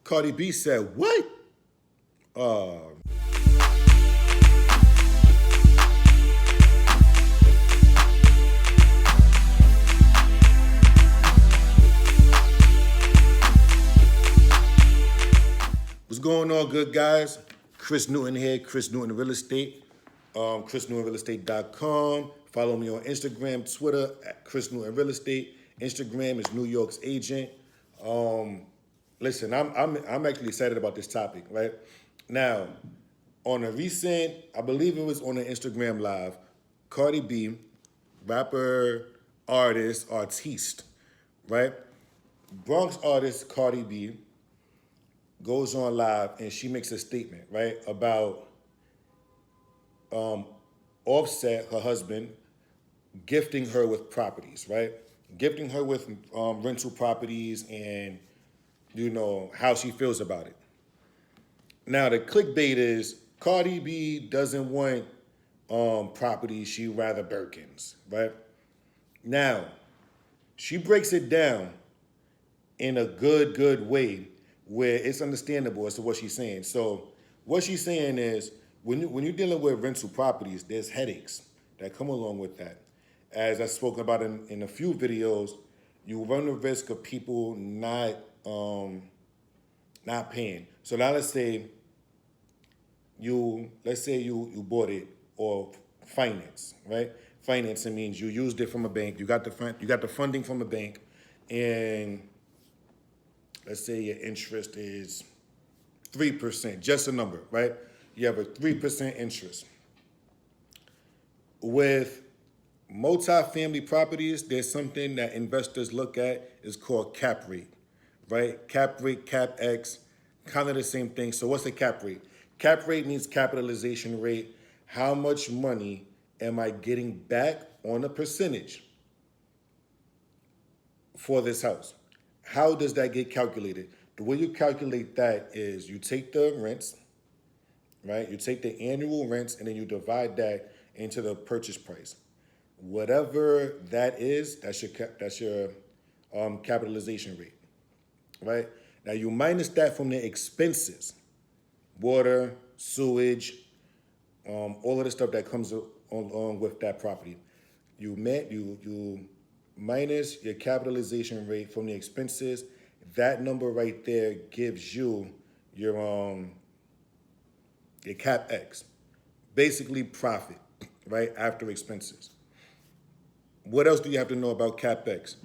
Cardi B said, what? Uh, What's going on, good guys? Chris Newton here, Chris Newton Real Estate, ChrisNewtonRealEstate.com. Follow me on Instagram, Twitter, at Chris Newton Real Estate. Instagram is New York's Agent. Listen, I'm actually excited about this topic, right? Now, on a recent, I believe it was on an Instagram Live, Cardi B, rapper, artiste, right? Bronx artist Cardi B goes on live and she makes a statement, right, about Offset, her husband, gifting her with properties, right? Gifting her with rental properties and, how she feels about it. Now, the clickbait is Cardi B doesn't want properties, she rather Birkins, right? Now, she breaks it down in a good way where it's understandable as to what she's saying. So what she's saying is when you're dealing with rental properties, there's headaches that come along with that. As I've spoken about in a few videos, you run the risk of people not paying. So now let's say you bought it or finance, right? Financing means you used it from a bank, you got the funding from a bank, and let's say your interest is 3%, just a number, right? You have a 3% interest. With multifamily properties, there's something that investors look at is called cap rate, right? Cap rate, cap X, kind of the same thing. So what's a cap rate? Cap rate means capitalization rate. How much money am I getting back on a percentage for this house? How does that get calculated? The way you calculate that is you take the rents, right? You take the annual rents and then you divide that into the purchase price. Whatever that is, that's your capitalization rate, right? Now you minus that from the expenses, water, sewage, all of the stuff that comes along with that property. You minus your capitalization rate from the expenses. That number right there gives you your cap X, basically profit, right, after expenses. What else do you have to know about cap X?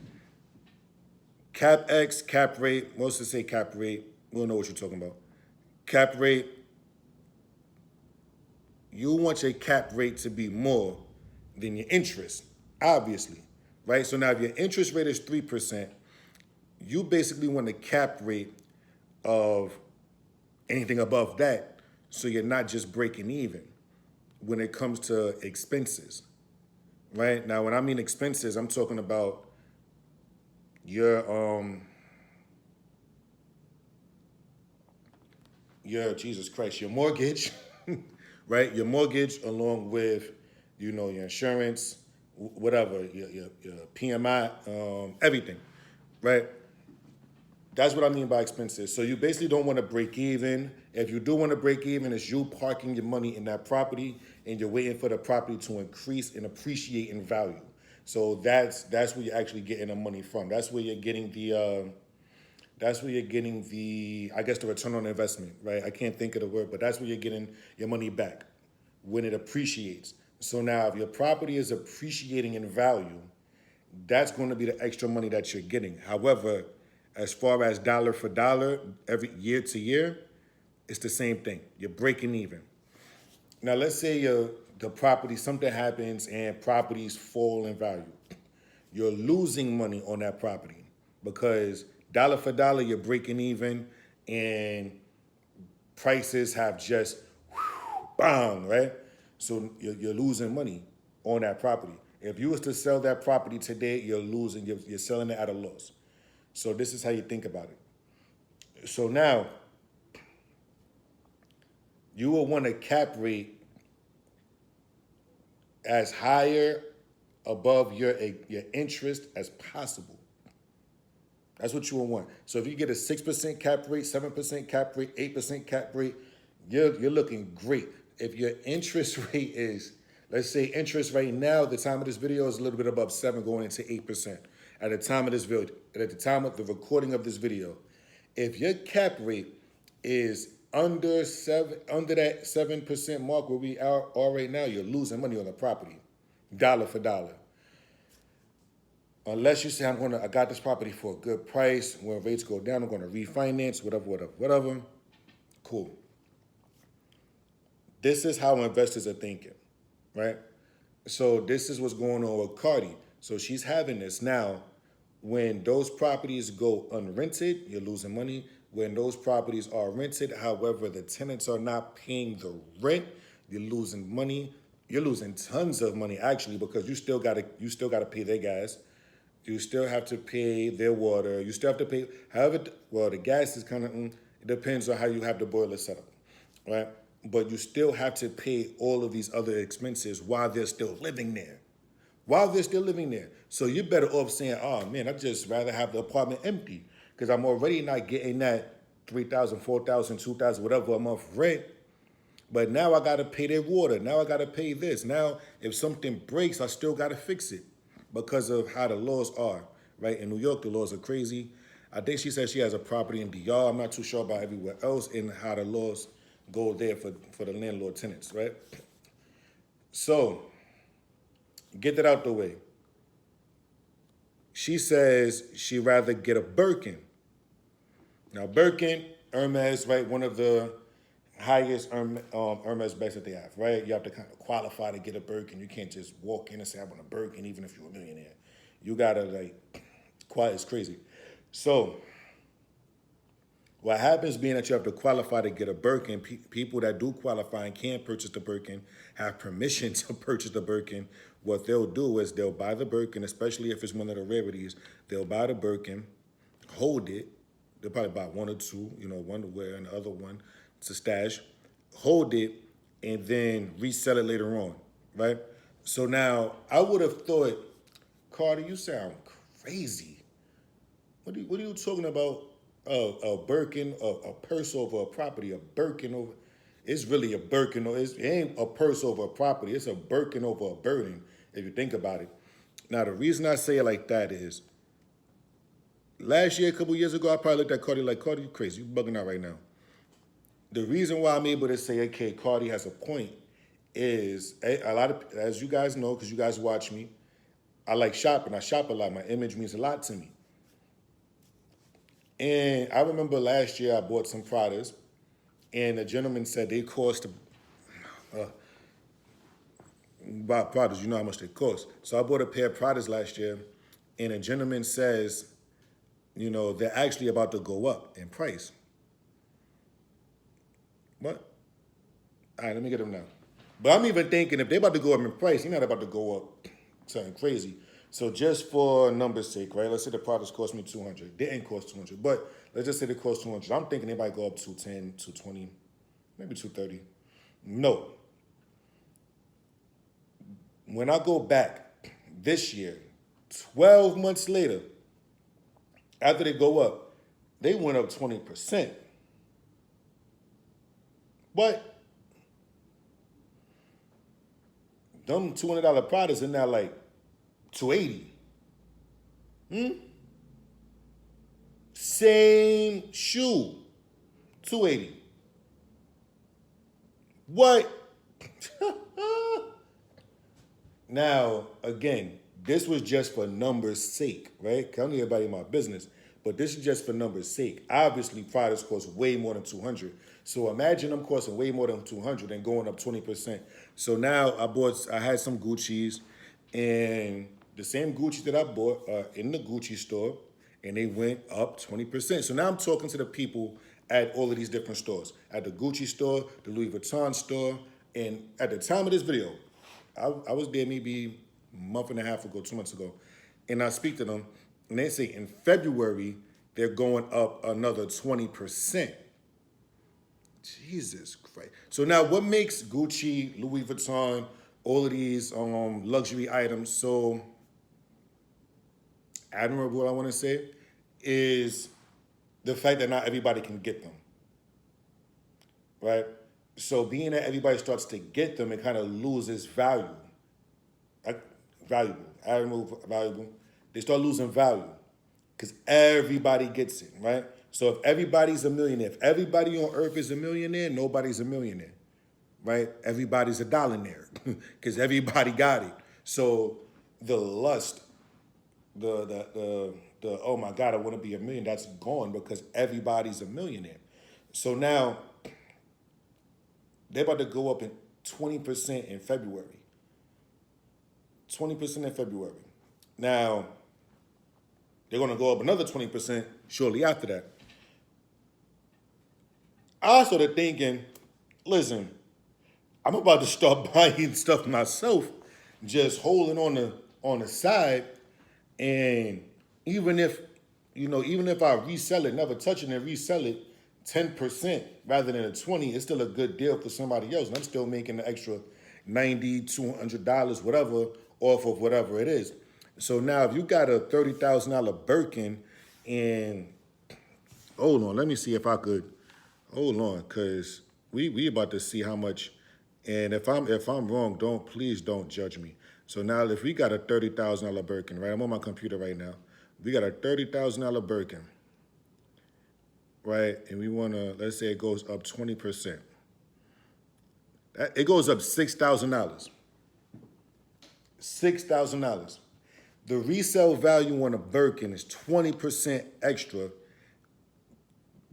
Cap X, cap rate, most of say cap rate, we don't know what you're talking about. Cap rate, you want your cap rate to be more than your interest, obviously, right? So now if your interest rate is 3%, you basically want a cap rate of anything above that, so you're not just breaking even when it comes to expenses, right? Now, when I mean expenses, I'm talking about your Jesus Christ, your mortgage, right? Your mortgage along with, your insurance, whatever, your PMI, everything, right? That's what I mean by expenses. So you basically don't want to break even. If you do want to break even, it's you parking your money in that property and you're waiting for the property to increase and appreciate in value. So that's where you're actually getting the money from. That's where you're getting the I guess the return on investment, right? I can't think of the word, but that's where you're getting your money back when it appreciates. So now if your property is appreciating in value, that's going to be the extra money that you're getting. However, as far as dollar for dollar, every year to year, it's the same thing. You're breaking even. Now, let's say the property, something happens and properties fall in value. You're losing money on that property because dollar for dollar, you're breaking even and prices have just bang, right? So you're losing money on that property. If you was to sell that property today, you're losing, you're selling it at a loss. So this is how you think about it. So now, you will want a cap rate as higher above your interest as possible. That's what you will want. So if you get a 6% cap rate, 7% cap rate, 8% cap rate, you're looking great. If your interest rate is, let's say interest right now, the time of this video is a little bit above 7 going into 8%. At the time of this video, at the time of the recording of this video, if your cap rate is under that 7% mark where we are right now, you're losing money on the property, dollar for dollar. Unless you say I got this property for a good price. When rates go down, I'm going to refinance, whatever. Cool. This is how investors are thinking, right? So this is what's going on with Cardi. So she's having this now. When those properties go unrented, you're losing money. When those properties are rented, however, the tenants are not paying the rent, you're losing money. You're losing tons of money actually, because you still gotta pay their gas. You still have to pay their water. You still have to pay, however, well, the gas is kind of, it depends on how you have the boiler set up, right? But you still have to pay all of these other expenses while they're still living there. So you're better off saying, oh man, I'd just rather have the apartment empty because I'm already not getting that $3,000, $4,000, $2,000, whatever a month rent. But now I got to pay their water. Now I got to pay this. Now, if something breaks, I still got to fix it because of how the laws are, right? In New York, the laws are crazy. I think she said she has a property in DR. I'm not too sure about everywhere else and how the laws go there for the landlord tenants, right? So, get that out the way. She says she'd rather get a Birkin. Now, Birkin, Hermes, right? One of the highest Hermes bags that they have, right? You have to kind of qualify to get a Birkin. You can't just walk in and say, I want a Birkin, even if you're a millionaire. You gotta, it's crazy. So, what happens being that you have to qualify to get a Birkin, people that do qualify and can purchase the Birkin have permission to purchase the Birkin. What they'll do is they'll buy the Birkin, especially if it's one of the rarities. They'll buy the Birkin, hold it. They'll probably buy one or two, one to wear and the other one to stash. Hold it, and then resell it later on, right? So now, I would have thought, Cardi, you sound crazy. What are you talking about? A Birkin, a purse over a property, a Birkin over. It's really a Birkin. It ain't a purse over a property. It's a Birkin over a burden, if you think about it. Now, the reason I say it like that is, last year, a couple years ago, I probably looked at Cardi like, Cardi, you crazy. You bugging out right now. The reason why I'm able to say, okay, Cardi has a point is a lot of, as you guys know, because you guys watch me, I like shopping. I shop a lot. My image means a lot to me. And I remember last year I bought some Pradas, and a gentleman said they cost, buy Pradas, you know how much they cost. So I bought a pair of Pradas last year, and a gentleman says, they're actually about to go up in price. What? All right, let me get them now. But I'm even thinking if they're about to go up in price, you're not about to go up something crazy. So just for numbers' sake, right? Let's say the products cost me $200. They didn't cost $200, but let's just say they cost $200. I'm thinking they might go up $210, $220, maybe $230. No. When I go back this year, 12 months later, after they go up, they went up 20%. But them $200 products are now like $280. Same shoe, $280. What? Now, again, this was just for numbers' sake, right? I don't need everybody in my business, but this is just for numbers' sake. Obviously, products cost way more than $200. So imagine them costing way more than $200 and going up 20%. So now I had some Gucci's, and the same Gucci that I bought in the Gucci store, and they went up 20%. So now I'm talking to the people at all of these different stores. At the Gucci store, the Louis Vuitton store, and at the time of this video, I was there maybe a month and a half ago, 2 months ago, and I speak to them, and they say in February, they're going up another 20%. Jesus Christ. So now what makes Gucci, Louis Vuitton, all of these luxury items so admirable, I want to say, is the fact that not everybody can get them, right? So being that everybody starts to get them, it kind of loses value. Like, valuable, admirable, valuable. They start losing value because everybody gets it, right? So if everybody's a millionaire, if everybody on earth is a millionaire, nobody's a millionaire, right? Everybody's a dollionaire because everybody got it. So the lust, the oh my God, I want to be a million, that's gone because everybody's a millionaire. So now they're about to go up in 20% in February. 20% in February. Now, they're going to go up another 20% shortly after that. I started thinking, listen, I'm about to start buying stuff myself, just holding on the side, and even if even if I resell it, never touch it and resell it 10% rather than a 20, it's still a good deal for somebody else. And I'm still making the extra $90, $200, whatever, off of whatever it is. So now if you got a $30,000 Birkin and hold on, let me see if I could hold on, cause we about to see how much. And if I'm wrong, please don't judge me. So now if we got a $30,000 Birkin, right? I'm on my computer right now. We got a $30,000 Birkin, right? And we wanna, let's say it goes up 20%. It goes up $6,000. $6,000. The resale value on a Birkin is 20% extra.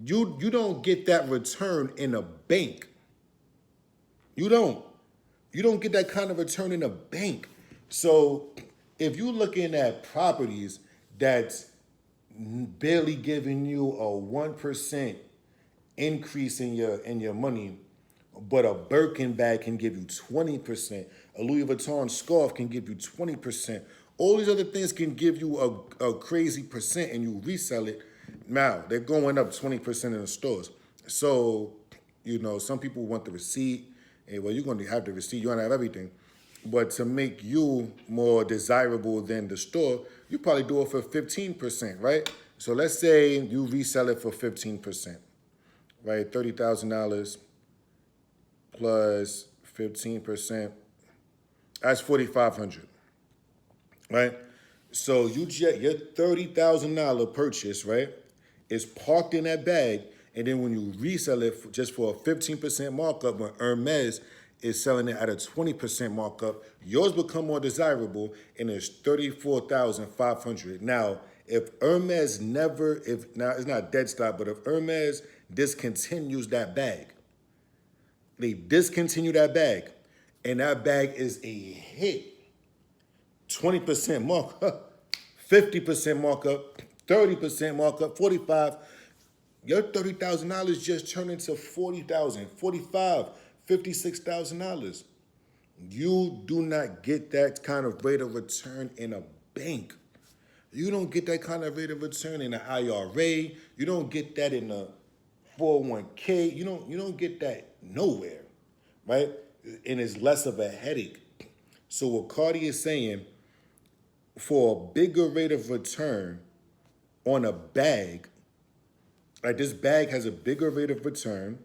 You don't get that return in a bank. You don't. You don't get that kind of return in a bank. So if you're looking at properties that's barely giving you a 1% increase in your money, but a Birkin bag can give you 20%, a Louis Vuitton scarf can give you 20%. All these other things can give you a crazy percent and you resell it. Now, they're going up 20% in the stores. So, some people want the receipt. And well, you're going to have the receipt. You're going to have everything. But to make you more desirable than the store, you probably do it for 15%, right? So let's say you resell it for 15%, right? $30,000 plus 15%. That's $4,500, right? So your $30,000 purchase, right, is parked in that bag, and then when you resell it just for a 15% markup, when Hermes is selling it at a 20% markup, yours become more desirable, and it's $34,500. Now, if Hermes now it's not dead stock, but if Hermes discontinues that bag, they discontinue that bag, and that bag is a hit. 20% markup, 50% markup, 30% markup, 45. Your $30,000 just turned into $40,000, $45,000, $56,000. You do not get that kind of rate of return in a bank. You don't get that kind of rate of return in an IRA. You don't get that in a 401k. You don't get that nowhere, right? And it's less of a headache. So what Cardi is saying, for a bigger rate of return on a bag, like this bag has a bigger rate of return,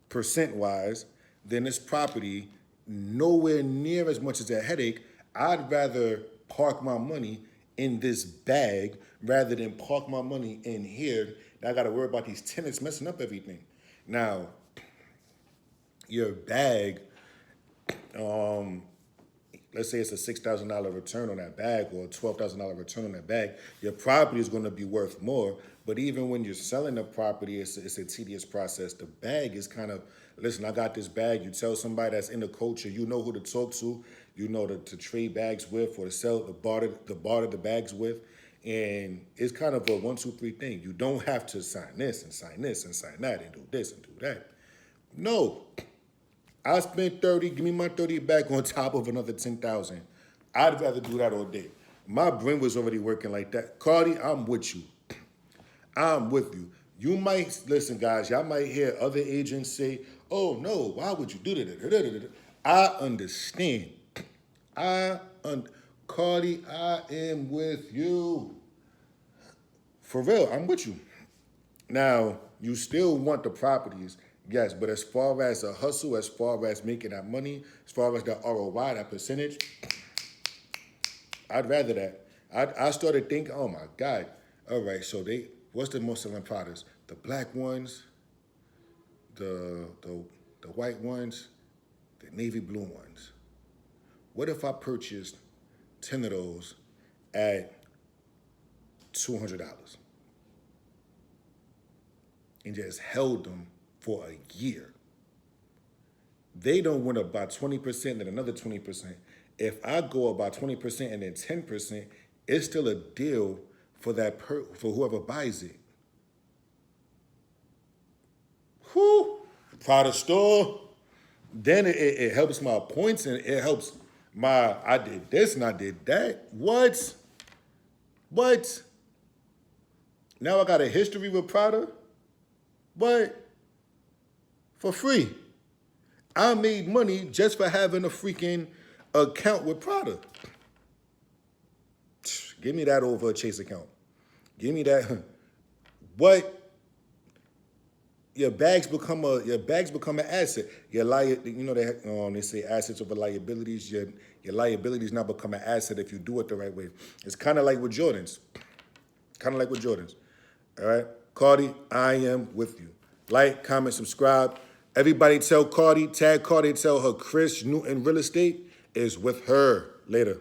percent-wise, than this property, nowhere near as much as a headache. I'd rather park my money in this bag rather than park my money in here. Now I got to worry about these tenants messing up everything. Now, your bag, let's say it's a $6,000 return on that bag or a $12,000 return on that bag, your property is going to be worth more. But even when you're selling the property, it's a tedious process. The bag is kind of, listen, I got this bag. You tell somebody that's in the culture, you know who to talk to, you know to trade bags with or to sell, to barter the bags with. And it's kind of a 1, 2, 3 thing. You don't have to sign this and sign this and sign that and do this and do that. No. I spent 30, give me my 30 back on top of another 10,000. I'd rather do that all day. My brain was already working like that. Cardi, I'm with you. I'm with you. You might, listen guys, y'all might hear other agents say, oh no, why would you do that? I understand. Cardi, I am with you. For real, I'm with you. Now, you still want the properties, yes, but as far as a hustle, as far as making that money, as far as the ROI, that percentage, I'd rather that. I started thinking, oh my God, all right, so what's the most selling products? The black ones, the white ones, the navy blue ones. What if I purchased 10 of those at $200 and just held them for a year? They don't went up by 20% and another 20%. If I go up by 20% and then 10%, it's still a deal for for whoever buys it. Whew, product store. Then it helps my points and it helps I did this and I did that. What? What? Now I got a history with Prada? But for free. I made money just for having a freaking account with Prada. Give me that over a Chase account. Give me that. But your bags become an asset. They say assets over liabilities. Your liabilities now become an asset if you do it the right way. It's kind of like with Jordans. All right, Cardi, I am with you. Like, comment, subscribe. Everybody tag Cardi, tell her Chris Newton Real Estate is with her. Later.